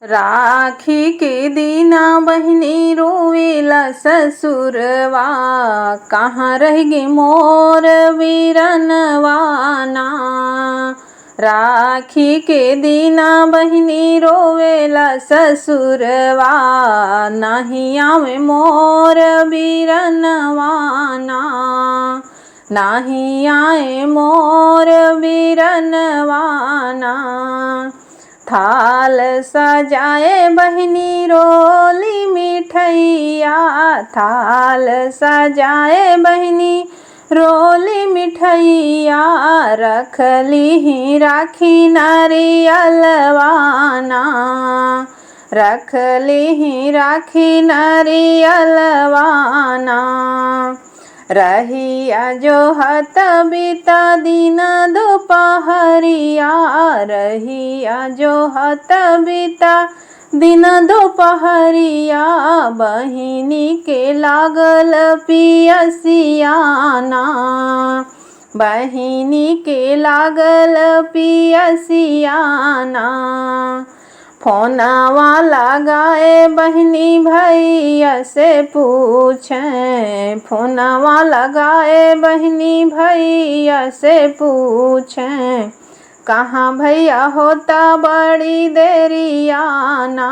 राखी के दीना बहिनी रोवेला ससुरवा, कहाँ रह गे मोर वीरनवाना। राखी के दीना बहिनी रोवेला ससुरवा, नहीं आवे मोर वीरनवाना। नहीं आए मोर वीरनवाना। थाल सजाए बहिनी रोली मिठैया, थाल सजाए बहिनी रोली मिठैया। रखली ही राखी नारियलवाना, रखली ही राखी नारियलवाना। रहिया जो हत बीता दिन दोपहरिया, रहिया जो हत बीता दिन दोपहरिया। बहिनी के लागल पियसियाना, बहिनी के लागल पियसियाना। फोनवा लगाए बहिनी भैया से पूछें, फोनवा लगाए बहिनी भैया से पूछें। कहाँ भैया होता बड़ी देरियाना।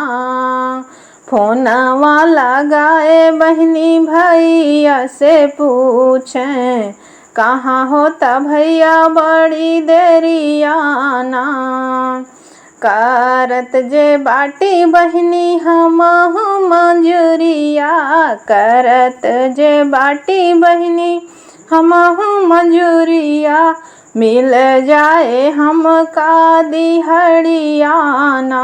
फोनवा लगाए बहिनी भैया से पूछें, कहाँ होता भैया बड़ी देरियाना। करत जे बाटी बहिनी हमहु मंजूरिया, करत जे बाटी बहिनी हमहु मंजूरिया। मिल जाए हमका दिहड़ियाना,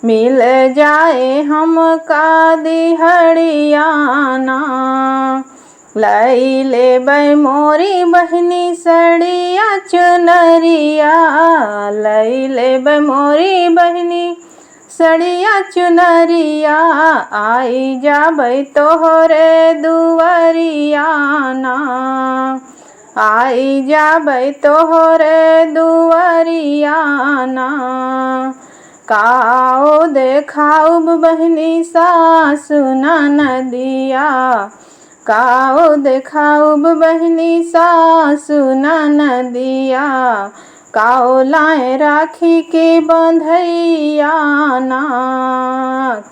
मिल जाए हमका दिहड़ियाना। लैले बै मोरी बहिनी सड़िया चुनरिया, लैले बै मोरी बहिनी सड़िया चुनरिया। आई जाबै तोहरे दुआरियाना, आई जाबै तोहरे दुआरियाना। काओ देखाउब बहिनी सासु ननदिया, काओ देखाउब बहिनी सासु ननदिया। काओ लाए राखी के बंधैयाना,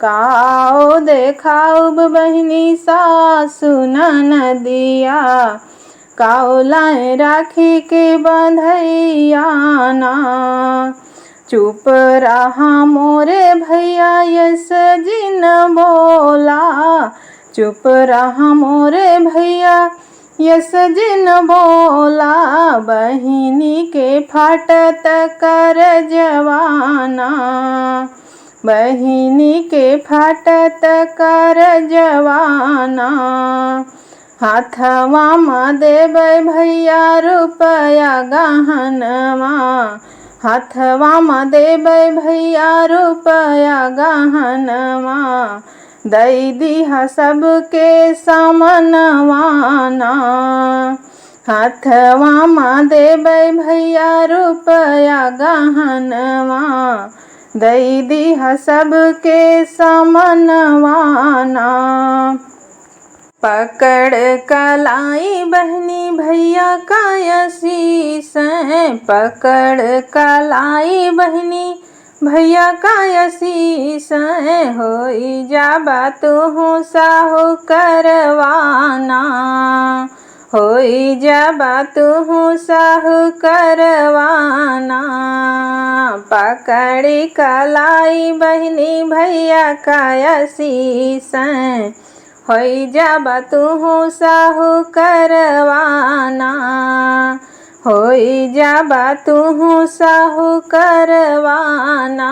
काओ देखाउब बहिनी सासु ननदिया। काओ लाए राखी के बंधैयाना। चुप रहा मोरे भैया यस जिन बोला, चुप रहा मोरे भैया यस जिन बोला। बहिनी के फाटत कर जवाना, बहिनी के फाटत कर जवाना। हाथवा में देबै भैया रुपया गहनवा, हाथवा में देबै भैया रुपया गहनवा। दै दिहा सबके सामनवाना, हाथवा में देबै भैया रुपया गहनवा। दै दिहा सबके सामनवाना। पकड़ कलाई बहनी भैया का आशीष, पकड़ कलाई बहनी भैया का आशीष। होई जाबा तुहु साहु करवाना, होई जाबा तुहु साहु करवाना। पकड़ी कलाई बहनी भैया का आशीष, होई जाबा तुहु साहु करवाना, होई जाबा तुहु साहु करवाना।